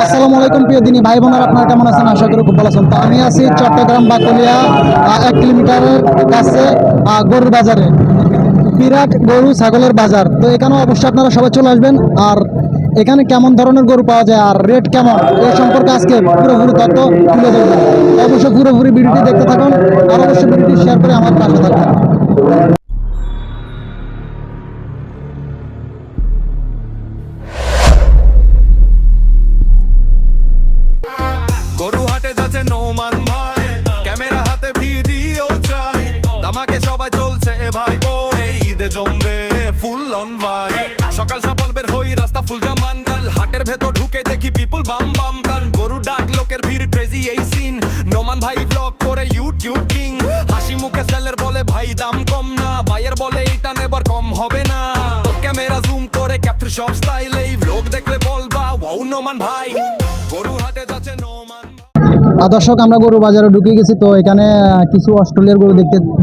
আসসালামু আলাইকুম প্রিয় দিনী ভাই বোনেরা, আপনারা কেমন আছেন? আশা করি খুব ভালো আছেন। তো আমি আছি চট্টগ্রাম বাকলিয়া 1 কিলোমিটারের কাছে গরুর বাজারে, বিরাট গরু ছাগলের বাজার। তো এখানে অবশ্যই আপনারা সবাই চলে আসবেন। আর এখানে কেমন ধরনের গরু পাওয়া যায় আর রেট কেমন, এই সম্পর্কে আজকে পুরোপুরি তথ্য তুলে ধরবেন। অবশ্যই পুরোপুরি ভিডিওটি দেখতে থাকুন আর অবশ্যই ভিডিওটি শেয়ার করে আমার পাশে থাকুন। গরু হাটে যাচ্ছে নোমান ভাই, ক্যামেরা হাতে ভিডিও চাই, দামাকে সবাই চলছে ভাই বই, ঈদে জমবে ফুল অন ভাই। সকাল সকাল বের হই রাস্তা ফুল জামান্ডাল, হাটের ভেতর ঢুকে দেখি পিপুল বাম বাম গান, গরু ডাক লোকের ভিড় ক্রেজি এই সিন। নোমান ভাই ব্লগ করে ইউটিউব কিং, হাসি মুখে সেলের বলে ভাই দাম কম না, ভাইয়ের বলে এটা নেবার কম হবে না। ক্যামেরা জুম করে ক্যাপচার সব স্টাইল, এই ব্লগ দেখলে বলবা ওয়াও নোমান ভাই। গরু হাটে যাচ্ছে নোমান। দর্শক, আমরা গরু বাজারে ঢুকে গেছি। তো এখানে কিছু অস্ট্রেলিয়ার গরু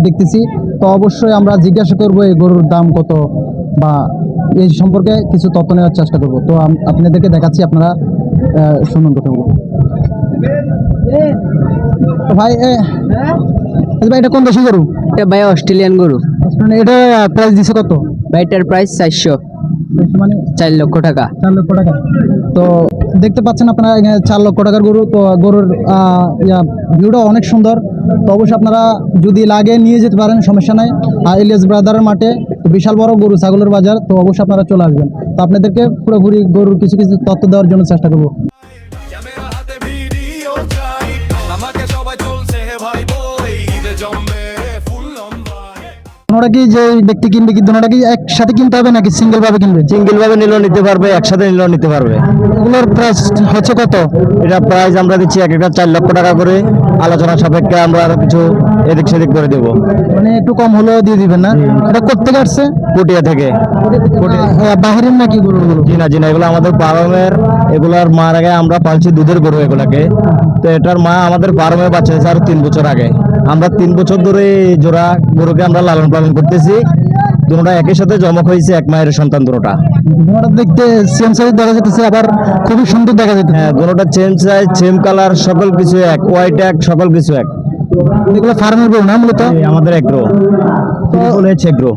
দেখতেছি। তো অবশ্যই আমরা জিজ্ঞাসা করব এই গরুর দাম কত বা এই সম্পর্কে কিছু তথ্য নেওয়ার চেষ্টা করব। তো আপনাদেরকে দেখাচ্ছি, আপনারা শুনুন কথা বলবো। ভাই ভাই এটা কোন দেশি গরু? এটা ভাই অস্ট্রেলিয়ান গরু। এটা প্রাইস দিছে কত? ভাই এটার প্রাইস 400, মানে 4 লক্ষ টাকা। 4 লক্ষ টাকা। তো দেখতে পাচ্ছেন আপনারা এখানে 4 লক্ষ টাকার গরু। তো গরুর ভিউটা অনেক সুন্দর। তো অবশ্যই আপনারা যদি লাগে নিয়ে যেতে পারেন, সমস্যা নাই। আর ইলিয়াস ব্রাদারের মাঠে বিশাল বড় গরু ছাগলের বাজার। তো অবশ্যই আপনারা চলে আসবেন। তো আপনাদেরকে পুরোপুরি গরুর কিছু কিছু তথ্য দেওয়ার জন্য চেষ্টা করবো। ক্যামেরা হাতে ভিডিও চাই, আমাকে সবাই চলছে ভাই বই, ঈদে জমবে ফুল অন ভাই। ওরা কি যে ব্যক্তি কিনবে কি দুটোটা কি একসাথে কিনতে হবে নাকি সিঙ্গেল ভাবে কিনবে? সিঙ্গেল ভাবে নিলেও নিতে পারবে, একসাথে নিলেও নিতে পারবে। এগুলোর প্রাইস হচ্ছে কত? এটা প্রাইস আমরা দিচ্ছি এক একটা 4 লক্ষ টাকা করে, আলোচনা সাপেক্ষে আমরা আরো কিছু এদিক সেদিক করে দেবো। মানে একটু কম হলেও দিয়ে দিবেন না? এটা কোত্থেকে আসছে? পুটিয়া থেকে। বাহিরের নাকি গরুগুলো? জি না, এগুলো আমাদের ফার্মের। এগুলার মার আগে আমরা পালছি দুধের গরু এগুলাকে। তো এটার মা আমাদের ফার্মে বাচ্চা হয়েছে আরো 3 বছর আগে। আমরা 3 বছর ধরে এই জোড়া গরুকে আমরা লালন পালন করতেছি। দুটোটা একই সাথে জমক হয়েছে, এক মায়ের সন্তান দুটোটা। দুটোটা দেখতে সেম সাইজ দেখা যাচ্ছে, আবার খুবই সুন্দর দেখা যাচ্ছে। হ্যাঁ, দুটোটা সেম সাইজ, সেম কালার, সকল কিছু এক, হোয়াইট এক, সকল কিছু এক। এগুলো ফার্মের গরু না মূলত? আমাদের agro, triple H agro.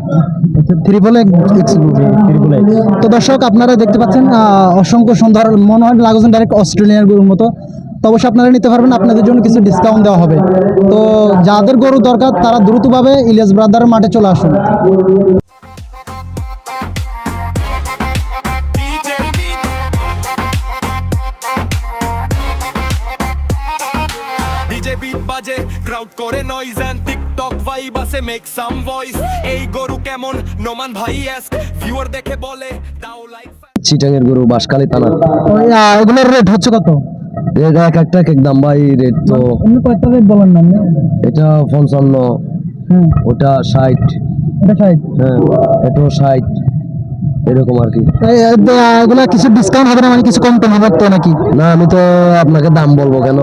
Triple x. তো দর্শক, আপনারা দেখতে পাচ্ছেন অসংখ্য সুন্দর, মনে হয় লাগছেন ডাইরেক্ট অস্ট্রেলিয়ান গরুর মতো। তো অবশ্যই আপনারা নিতে পারবেন, আপনাদের জন্য কিছু ডিসকাউন্ট দেওয়া হবে। তো যাদের গরু দরকার তারা দ্রুতভাবে ইলিয়াস ব্রাদারের মাঠে চলে আসুন। ডিজে বিট বাজে, ক্রাউড করে নয়েজ এন্ড টিকটক ভাইব আছে, মেক সাম ভয়েস। এই গরু কেমন নোমান ভাই আস্ক, ভিউয়ার দেখে বলে দাও লাইক। চিটাঙের গরু, বাঁশখালী থানা। এগুলোর রেট হচ্ছে কত? রেট এক একটা এক দাম ভাই। রেট তো এমনি কয়টা রেট বলেন না? এটা 55, হ্যাঁ ওটা 60, এটা 60, হ্যাঁ এটা 60, এরকম আর কি। এগুলা কিছু ডিসকাউন্ট হবে না? মানে কিছু কম টম হবে তো নাকি? না, আমি তো আপনাকে দাম বলবো কেন?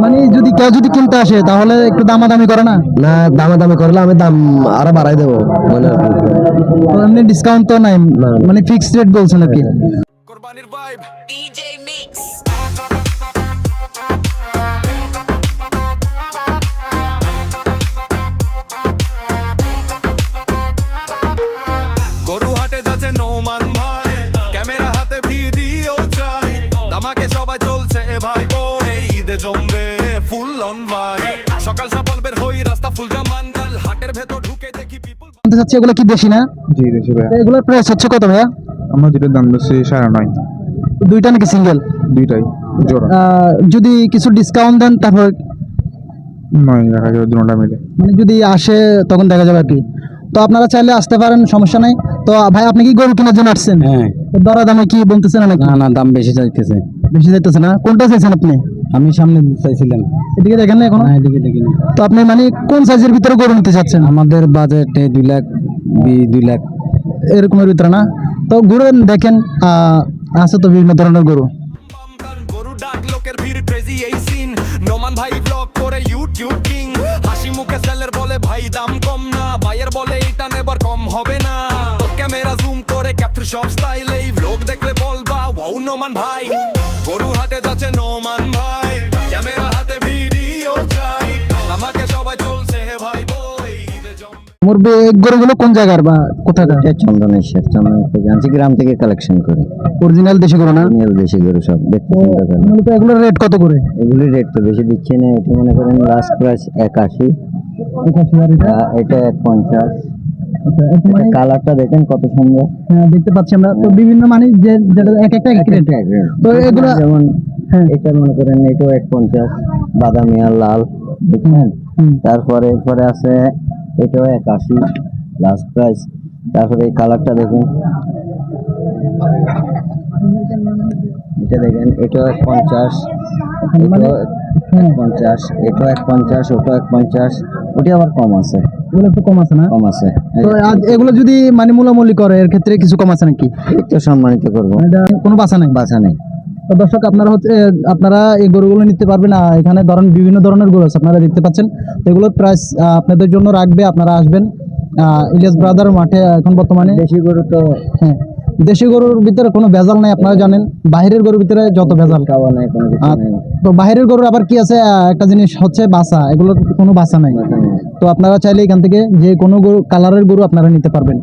মানে যদি কেউ যদি কিনতে আসে তাহলে একটু দামাদামি করে না? না, দামাদামি করলে আমি দাম আরো বাড়াই দেবো মানে আর কি। তো এমনি ডিসকাউন্ট তো নাই, মানে ফিক্সড রেট বলছেন আর কি? কোরবানির ভাইব ডিজে মিক্স। গরু হাটে যাচ্ছে নোমান ভাই, ক্যামেরা হাতে ভিডিও চাই, দামাকে সবাই চলছে ভাই বই, ঈদে জমবে ফুল অন ভাই। সকাল সকাল বের হই রাস্তা ফুল জামান্ডাল, হাটের ভেতর ঢুকে দেখি পিপল। জানতে চাচ্ছি এগুলো কি দেশি না? জি দেশি ভাইয়া। এগুলোর প্রাইস হচ্ছে কত ভাইয়া? আমরা যেটার দাম দিচ্ছি 9.5। দুইটা নাকি সিঙ্গেল? দুইটাই জোড়া। যদি কিছু ডিসকাউন্ট দেন তারপর 9 রাখা যাবে দুটোটা মিলে। মানে যদি আসে তখন দেখা যাবে আর কি। তো আপনারা চাইলে আসতে পারেন, সমস্যা নাই। তো ভাই, আপনি কি গরু কেনার জন্য আসছেন? হ্যাঁ। দরা দামে কি বলতেছেন নাকি? না না, দাম বেশি চাইতেছে। বেশি যাইতেছে না? কোনটা চাইছেন আপনি? আমি সামনে চাইছিলাম। এদিকে দেখেন না এখনো? না, এদিকে দেখিনি। তো আপনি মানে কোন সাইজের ভিতরে গরু নিতে চাচ্ছেন? আমাদের বাজেটে 2 লাখ, 2 লাখ এরকমের ভিতরে না? তো গরু দেখেন আছে তো বিভিন্ন ধরনের গরু। গরু ডাক লোকের ভিড় ক্রেজি এই সিন। নোমান ভাই ব্লগ করে ইউটিউব কিং, হাসি মুখে সেলের বলে ভাই দাম কম না, ভাইয়ের বলে এটা নেবার কম হবে না। ক্যামেরা জুম করে ক্যাপচার সব স্টাইল, এই ব্লগ দেখলে বলবা ওয়াও নোমান ভাই। গরু হাটে হেঁটে যাচ্ছে নোমান ভাই, ক্যামেরা হাতে ভিডিও চাই, আমাকে সবাই চলছে ভাই বই ঈদে জমবে। মুরবি গরুগুলো কোন জায়গার বা কোথাকার? চন্দনেশ্বর থেকে আনছি, গ্রাম থেকে কালেকশন করে। অরিজিনাল দেশি গরু না? নিয়ে বেশি গরু সব দেখতে সুন্দর করে। মূলত এগুলোর রেট কত করে? এগুলি রেট তো বেশি দিচ্ছে না, এটা মনে করেন লাস্ট প্রাইস 81, 85 আর এটা? এটা 150। আচ্ছা, এত মানে কালারটা দেখেন কত সুন্দর। হ্যাঁ, দেখতে পাচ্ছি আমরা তো বিভিন্ন মানে যে যেটা এক একটা এক রেট। তো এগুলো যেমন হ্যাঁ এটা মনে করেন এটাও 150, বাদামি আর লাল দেখছেন। হুম। তারপরে এরপরে আছে এটাও 81 লাস্ট প্রাইস। তারপরে এই কালারটা দেখেন, এটা দেখেন এটাও 150, এটাও 150, এটাও 150, ওটাও 150, ওটি আবার কম আছে, এগুলো একটু কম আছে না? কম আছে। তো আজ এগুলো যদি মানে মূলামূলি করে এর ক্ষেত্রে কিছু কম আছে নাকি? একটু সম্মানিত করবো, এটা কোনো বাসা নাই? বাছা নেই। তো দর্শক আপনারা হচ্ছে আপনারা এই গরুগুলো নিতে পারবেন। এখানে ধরেন বিভিন্ন ধরনের গরু আছে, আপনারা দেখতে পাচ্ছেন। এগুলোর প্রাইস আপনাদের জন্য রাখবে, আপনারা আসবেন ইলিয়াস ব্রাদার মাঠে। এখন বর্তমানে দেশি গরু তো হ্যাঁ, দেশি গরুর ভিতরে কোনো ভেজাল নাই, আপনারা জানেন। বাইরের গরুর ভিতরে যত ভেজাল। খাওয়া নাই, কোনো কিছু নেই। তো বাইরের গরুর আবার কি আছে, একটা জিনিস হচ্ছে বাসা, এগুলোর কোনো বাসা নাই। তো আপনারা চাইলে এখান থেকে যে কোনো গরু কালারের গরু আপনারা নিতে পারবেন।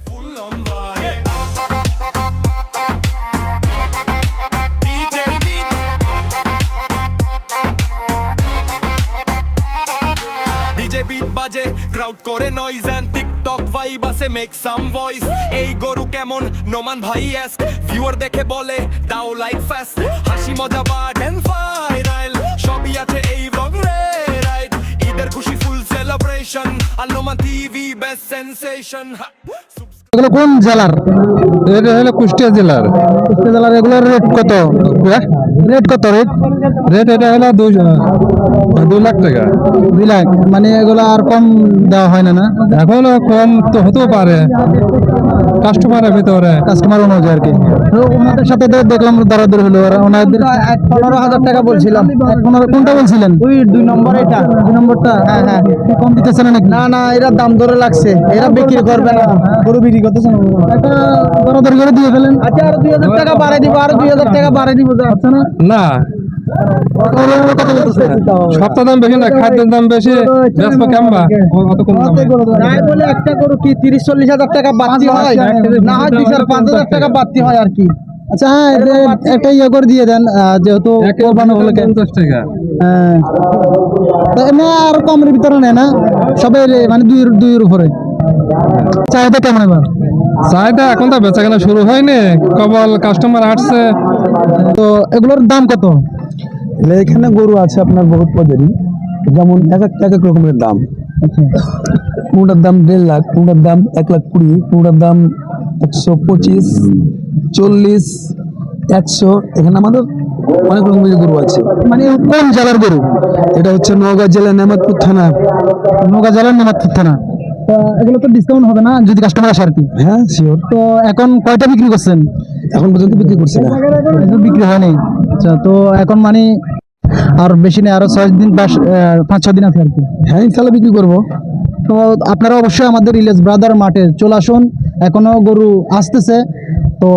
ফুল অন ভাই DJ beat DJ beat বাজে ক্রাউড করে নয়েজ এন্ড টিকটক ভাইব আছে মেক সাম ভয়েস। এই গরু কেমন নোমান ভাই এস্ক, ভিউয়ার দেখে বলে দাও লাইক ফাস্ট, হাসি মজা বাট এন্ড ভাইরাল সবই আছে এই ব্লগ রে রাইট। ঈদের খুশি ফুল সেলিব্রেশন আর নোমান টিভি বেস্ট সেনসেশন। এগুলো কোন জেলার? এটা হলো কুষ্টিয়া জেলার। কুষ্টিয়া জেলার। এগুলোর রেট কত? রেট কত? রেট এটা হলো 2 লাখ টাকা। 2 লাখ মানে এগুলো আর কম দেওয়া হয় না? না এখনো কম তো হতেও পারে, কাস্টমারের ভিতরে। কাস্টমার অনুযায়ী আর কি। তো ওনাদের সাথে তো দেখলাম দরাদরি হলো, ওনাদের 15,000 টাকা বলছিলাম। 15 কোনটা বলছিলেন? 2 নম্বর। এটা 2 নম্বরটা? হ্যাঁ হ্যাঁ। কম দিতেছে না নাকি? না না, এরা দাম ধরে লাগছে, এরা বিক্রি করবে না, গরু বিক্রি করতেছে না। একটা দরাদরি করে দিয়ে ফেলেন। আচ্ছা, আর 2000 টাকা বাড়াই দিব, আর 2000 টাকা বাড়াই দিব। আচ্ছা না না, কত বলতেছে? সপ্তাহ দাম বেশি না, খাদ্যের দাম বেশি, ব্যস্ত কেমবা অত কম দামে। তাই বলে একটা গরু কি 30-40 হাজার টাকা বাড়তি হয়? না হয় 2-5 হাজার টাকা বাড়তি হয় আর কি। আচ্ছা হ্যাঁ, একটা ইয়ে করে দিয়ে দেন, যেহেতু কোরবানি হলো। 50 টাকা। হ্যাঁ, তো এমনি আর কমের ভিতরে নেয় না সবাই, মানে দুইয়ের উপরে। চাহিদা কেমন এবার? চাহিদা এখন তো বেচা কেনা শুরু হয়নি, কেবল কাস্টমার আসছে। তো এগুলোর দাম কত? এখানে গরু আছে আপনার বহুত পদেরই, যেমন এক এক রকমের দাম। আচ্ছা, কোনটার দাম 1.5 লাখ, কোনটার দাম 1,20,000, কোনটার দাম 125, 40, 100। এখানে আমাদের অনেক রকমের গরু আছে। মানে কোন জেলার গরু? এটা হচ্ছে নওগাঁ জেলা নেমাতপুর থানা। নওগাঁ জেলার নেমাতপুর থানা। তো এগুলো তো ডিসকাউন্ট হবে না যদি কাস্টমার আসে আর কি? হ্যাঁ শিওর। তো এখন কয়টা বিক্রি করছেন? এখন পর্যন্ত বিক্রি করছি না, এখন বিক্রি হয়নি। আচ্ছা, তো এখন মানে আর বেশি নেই, আরো 6 দিন বা 5-6 দিন আছে আর কি। হ্যাঁ ইনশাল্লাহ বিক্রি করবো। তো আপনারা অবশ্যই আমাদের ইলিয়াস ব্রাদার মাঠে চলে আসুন, এখনো গরু আসতেছে। তো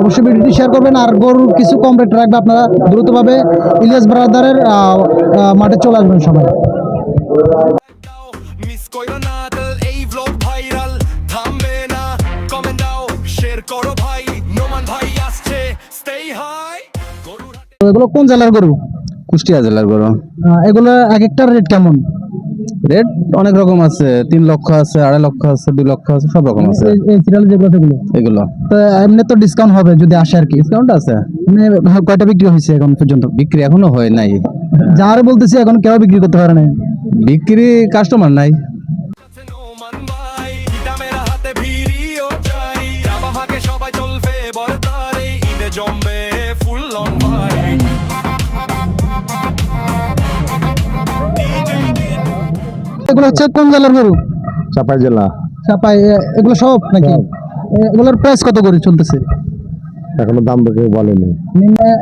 অবশ্যই ভিডিওটি শেয়ার করবেন, আর গরুর কিছু কম রেট রাখবে। আপনারা দ্রুতভাবে ইলিয়াস ব্রাদারের মাঠে চলে আসবেন সবাই। মিস কইরো না তাল এই ব্লগ ভাইরাল থামবে না, কমেন্ট দাও শেয়ার করো ভাই, নোমান ভাই আসছে স্টে হাই। গরুর হাটে তো এগুলো কোন জেলার গরু? কুষ্টিয়া জেলার গরু। এগুলো এক একটার রেট কেমন? রেট অনেক রকম আছে, 3 লক্ষ আছে, 2.5 লক্ষ আছে, 2 লক্ষ আছে, সব রকম আছে এই সিরিয়াল যেগুলো সেগুলো। এগুলো। তো এমনি তো ডিসকাউন্ট হবে যদি আসে আর কি। ডিসকাউন্ট আছে। মানে কয়টা বিক্রি হয়েছে এখন পর্যন্ত? বিক্রি এখনো হয় নাই, যারা বলতেছি এখন কেউ বিক্রি করতে পারে না। বিক্রি কাস্টমার নাই। আছে নোমান ভাই, ক্যামেরা হাতে ভিডিও চাই, বাবা মাকে সবাই চলবে বরদারে, ঈদে জমবে ফুল অন ভাই। এগুলো হচ্ছে কোন জেলার গরু? চাপাই জেলা। চাপাই। এগুলো সব নাকি? এগুলোর প্রাইস কত করে চলতেছে? এখনো দাম কেউ বলেনি,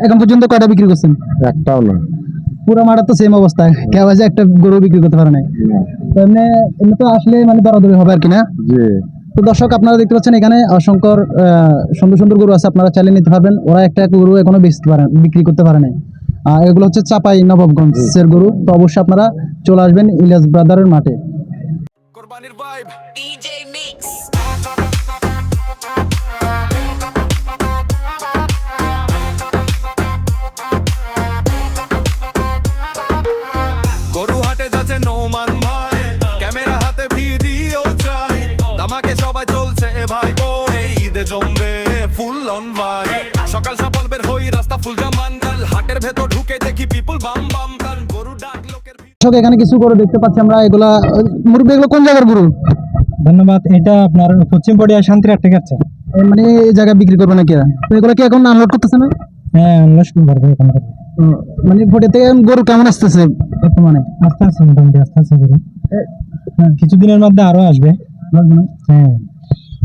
এখন পর্যন্ত কয়টা বিক্রি করছেন? একটাও না। পুরো মাঠের তো সেম অবস্থা, কেউ আছে একটা গরু বিক্রি করতে পারে না। তো এমনি এমনি তো আসলে মানে দরাদরি হবে আর কি না? জি। তো তো দর্শক আপনারা দেখতে পাচ্ছেন এখানে অসংখ্য সুন্দর সুন্দর গরু আছে, আপনারা চালিয়ে নিতে পারবেন। ওরা একটা গরু এখনো বিক্রি করতে পারে নাই। এগুলো হচ্ছে চাপাই নবাবগঞ্জের গরু। তো অবশ্যই আপনারা চলে আসবেন ইলিয়াস ব্রাদারের মাঠে। কোরবানির ভাইব DJ Mix গরু হাটে যাচ্ছে নোমান ভাই, ক্যামেরা হাতে ভিডিও চাই, দামাকে সবাই চলছে ভাই বই, ঈদে জমবে ফুল অন ভাই। সকাল সকাল বের হই রাস্তা ফুল জামান্ডাল, হাটের ভেতর ঢুকে দেখি পিপুল বাম বাম গান, গরু ডাক লোকের দর্শক এখানে কিছু গরু দেখতে পাচ্ছি আমরা, এগুলা মুরব্বী, এগুলো কোন জায়গার গরু? ধন্যবাদ। এটা আপনার পশ্চিম পড়িয়া শান্তির একটা কাছে। মানে এই জায়গায় বিক্রি করবে নাকি? তো এগুলো কি এখন আনলোড করতেছে না? হ্যাঁ, অন্বেষণ করবে এখন। মানে ফটে থেকে গরু কেমন আসতেছে বর্তমানে? আস্তে আস্তে মোটামুটি আস্তে আস্তে করে কিছুদিনের মধ্যে আরো আসবে। হ্যাঁ,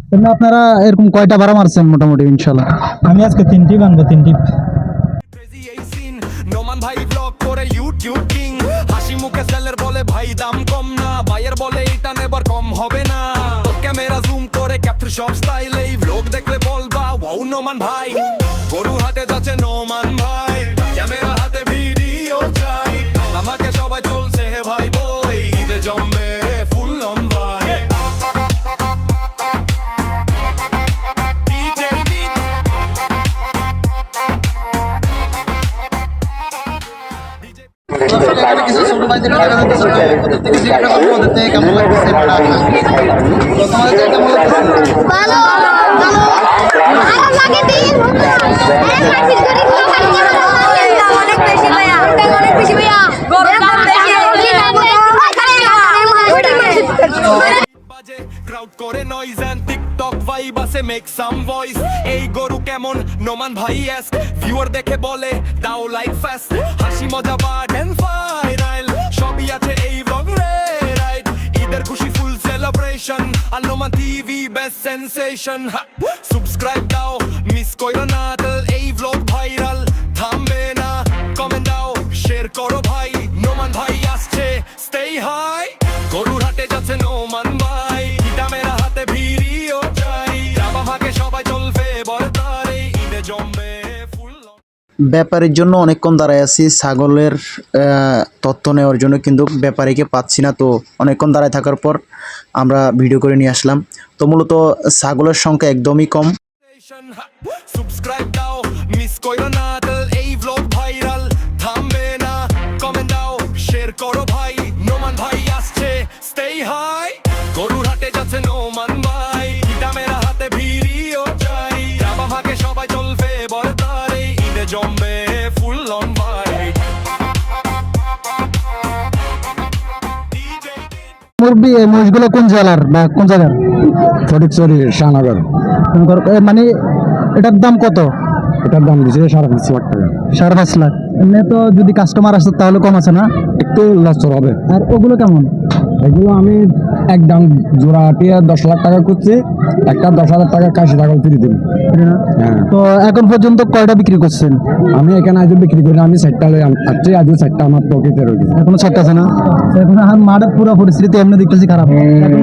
তাহলে আপনারা এরকম কয়টা ভাড়া মারছেন মোটামুটি ইনশাল্লাহ? আমি আজকে 3টি বানবো, 3টি। ক্রেজি এই সিন, নোমান ভাই ব্লগ করে ইউটিউব কিং, হাসি মুখে সেলের বলে ভাই দাম কম না, ভাইয়ের বলে এটা নেবার কম হবে না, ক্যামেরা জুম করে ক্যাপচার সব স্টাইল, এই ব্লগ দেখলে বলবা ওয়াও নোমান ভাই। গরু হাটে যাচ্ছে নোমান ভাই, ক্যামেরা হাতে ভিডিও চাই, আমাকে সবাই চলছে ভাই বই, ঈদে জমবে ফুল অন ভাই। DJ Mix এখানে কিছু ছোট ভাইদের দেখা যাচ্ছে, ওদের থেকে জিজ্ঞাসা করবো ওদের থেকে কেমন লাগছে ভাড়া আসা। তো তোমাদের থেকে কেমন লাগছে? ভালো ভালো ভালো লাগে দিন অনেক বেশি ভাইয়া, অনেক বেশি ভাইয়া, গরম দাম বেশি, বাজে ক্রাউড করে নয়েজ এন্ড টিকটক ভাইব আছে মেক সাম ভয়েস, এই গরু কেমন নোমান ভাই এস্ক, ভিউয়ার দেখে বলে দাও লাইক ফাস্ট, হাসি মজা বাড এন্ড ফাইনাল সবই আছে এই ব্লগ রে রাইট, ঈদের খুশি ফুল সেলিব্রেশন, আর Noman TV best sensation, subscribe দাও মিস কইরো না, এই ব্লগ ভাইরাল থামবে না, কমেন্ট দাও শেয়ার করো ভাই, নোমান ভাই আসছে স্টে হাই। গরুর হাটে যাচ্ছে নোমান ভাই, ক্যামেরা হাতে ভিডিও চাই, রাবা ভাগে সবাই চলবে বরদারে, ঈদে জমবে ফুল। ব্যাপারীর জন্য অনেকক্ষণ দাঁড়ায় আছি ছাগলের তথ্য নেওয়ার জন্য, কিন্তু ব্যাপারীকে পাচ্ছি না। তো অনেকক্ষণ দাঁড়ায় থাকার পর আমরা ভিডিও করে নিয়ে আসলাম। তো মূলত ছাগলের সংখ্যা একদমই কম। সাবস্ক্রাইব দাও মিস কইরো না, এই ব্লগ ভাইরাল থামবে না, কমেন্ট দাও শেয়ার করো ভাই, নোমান ভাই আসছে স্টে হাই। গরুর হাটে যাচ্ছে নোমান ভাই, ক্যামেরা হাতে ভিডিও চাই, রাবা ভাগে সবাই চলবে বরদারে, ঈদে জমবে ফুল অন ভাই। মুরব্বী, এই মহিষগুলো কোন জেলার বা কোন জায়গার? ফটিকছড়ি, শাহনগর। মানে এটার দাম কত? এটার দাম দিচ্ছে 5.5 লাখ টাকা। 5.5 লাখ। এমনি তো যদি কাস্টমার আসে তাহলে কম আছে না? একটু লচ্চর হবে। আর ওগুলো কেমন? এগুলো আমি একদম জোড়া হাটিয়ে 10 লাখ টাকা করছি, একটা 10,000 টাকা কাশি ছাগল ফিরে দিন। হ্যাঁ, তো এখন পর্যন্ত কয়টা বিক্রি করছেন? আমি এখানে আজ বিক্রি করি, আমি 4টা লই আসছি, আজ 4টা আমার পকেটে রয়েছে। এখনো 6টা আছে না? তো এখন মাঠের পুরো পরিস্থিতি এমনি দেখতেছি খারাপ। এখন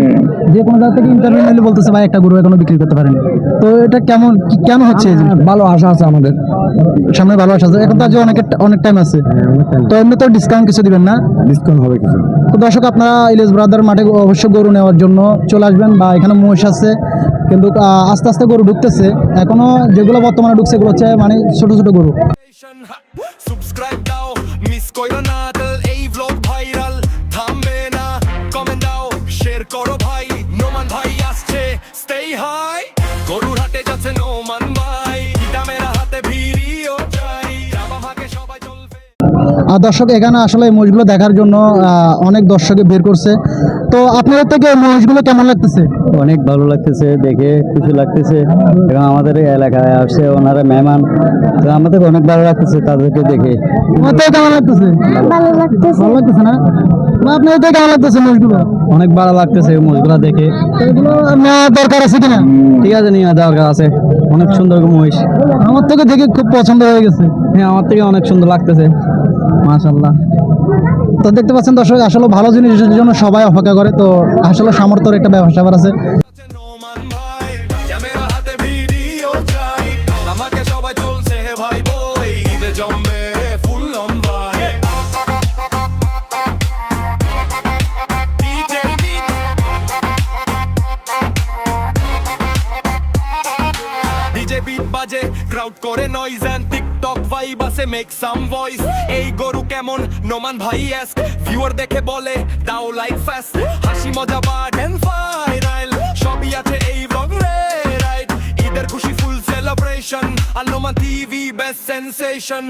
যে কোনো জায়গা থেকে ইন্টারভিউ নিলে বলতেছে ভাই একটা গরু এখনো বিক্রি করতে পারেনি। তো এটা কেমন, কেন হচ্ছে এই জিনিসটা? ভালো আশা আছে আমাদের সামনে, ভালো আসা এখন তো আজ অনেক টাইম আছে। তো এমনি তো ডিসকাউন্ট কিছু দিবেন না? ডিসকাউন্ট হবে কিছু। তো দর্শক আপনারা ইলিয়াস ব্রাদার মাঠে অবশ্যই গরু নেওয়ার জন্য চলে আসবেন, বা এখানে মহিষ আছে, কিন্তু আস্তে আস্তে গরু ঢুকতেছে। এখনো যেগুলো বর্তমানে ঢুকছে এগুলো হচ্ছে মানে ছোট ছোট গরু। সাবস্ক্রাইব দাও মিস কইরো না, এই ব্লগ ভাইরাল থামবে না, কমেন্ট দাও শেয়ার করো ভাই, নোমান ভাই আসছে স্টে হাই। গরুর হাটে যাচ্ছে নোমান ভাই, ক্যামেরা হাতে ভিডিও চাই, রাবা ভাগে সবাই চলবে। আর দর্শক এখানে আসলে এই মহিষগুলো দেখার জন্য অনেক দর্শকে বের করছে। তো আপনাদের থেকে মহিষগুলো কেমন লাগতেছে? অনেক ভালো লাগতেছে, দেখে খুশি লাগতেছে, এবং আমাদের এই এলাকায় আসছে ওনারা মেহমান, তো আমাদের অনেক ভালো লাগতেছে তাদেরকে দেখে। তোমার থেকে কেমন লাগতেছে? ভালো লাগতেছে। ভালো লাগতেছে না? বা আপনাদের থেকে কেমন লাগতেছে মহিষগুলো? অনেক ভালো লাগতেছে মহিষগুলা দেখে। তো এগুলো নেওয়া দরকার আছে কিনা? ঠিক আছে, নিয়ে দরকার আছে। অনেক সুন্দর মহিষ। আমার থেকে দেখে খুব পছন্দ হয়ে গেছে। হ্যাঁ, আমার থেকে অনেক সুন্দর লাগতেছে, মাশাআল্লাহ। তো দেখতে পাচ্ছেন দর্শক, আসলে ভালো জিনিসের জন্য সবাই অপেক্ষা করে, তো আসলে সামর্থ্যের একটা ব্যবসা আছে। নোমান ভাই ক্যামেরা হাতে ভিডিও চাই আমাকে সবাই চলছে ভাই বই ঈদে জমবে ফুল অন ভাই ডিজে বিট বাজে ক্রাউড করে নয়েজ এন্ড টিকটক ভাইব আছে মেক সাম ভয়েস এই গরু কেমন নোমান ভাই এস্ক ভিউয়ার দেখে বলে দাও লাইক ফাস্ট হাসি মজা বাড এন্ড ফাইনাল সবই আছে এই ব্লগ রে রাইট ঈদের খুশি ফুল সেলিব্রেশন আর Noman TV best sensation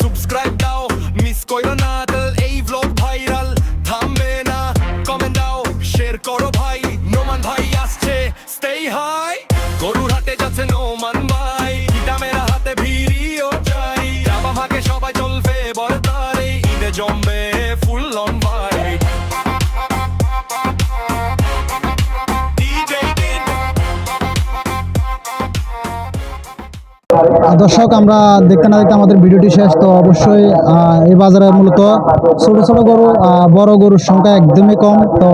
subscribe দাও মিস কইরো না তাহলে এই ব্লগ ভাইরাল থামবে না কমেন্ট দাও শেয়ার করো ভাই নোমান ভাই আসছে স্টে হাই গরুর হাটে যাচ্ছে নোমান ভাই ক্যামেরা হাতে ভিডিও চাই বাবা মাকে সবাই চলবে বলতারে ঈদে জমবে ফুল অন ভাই দর্শক, আমরা দেখতে না দেখতে আমাদের ভিডিওটি শেষ। তো অবশ্যই এই বাজারে মূলত ছোট ছোট গরু, বড় গরুর সংখ্যা একদমই কম। তো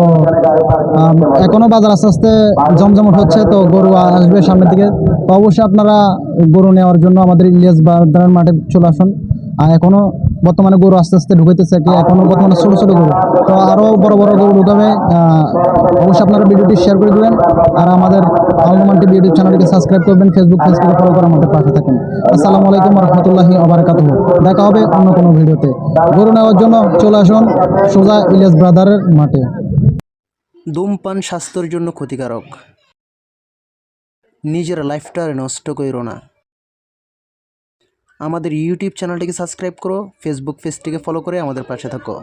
এখনো বাজার আস্তে আস্তে জমজমট হচ্ছে, তো গরু আসবে সামনের দিকে। তো অবশ্যই আপনারা গরু নেওয়ার জন্য আমাদের ইলিয়াস বাজারের মাঠে চলে আসুন। এখনো বর্তমানে গরু আস্তে আস্তে ঢুকাইতেছে, এখনো বর্তমানে ছোট ছোট গরু, তো আরো বড় বড় গরু ঢুকাবে। অবশ্যই আপনারা ভিডিওটি শেয়ার করে দেবেন, আর আমাদের আল নোমান টিভি ইউটিউব চ্যানেলটিকে সাবস্ক্রাইব করবেন, ফেসবুক পেজটিকে ফলো করে আমাদের পাশে থাকুন। আসসালামু আলাইকুম রহমতুল্লাহি ওয়া বারাকাতুহু। দেখা হবে অন্য কোনো ভিডিওতে। গরু নেওয়ার জন্য চলে আসুন সোজা ইলিয়াস ব্রাদারের মাঠে। ধূমপান স্বাস্থ্যের জন্য ক্ষতিকারক। নিজের লাইফটা নষ্ট করো না। আমাদের ইউটিউব চ্যানেলটিকে সাবস্ক্রাইব করো, ফেসবুক পেজটিকে ফলো করে আমাদের পাশে থাকো।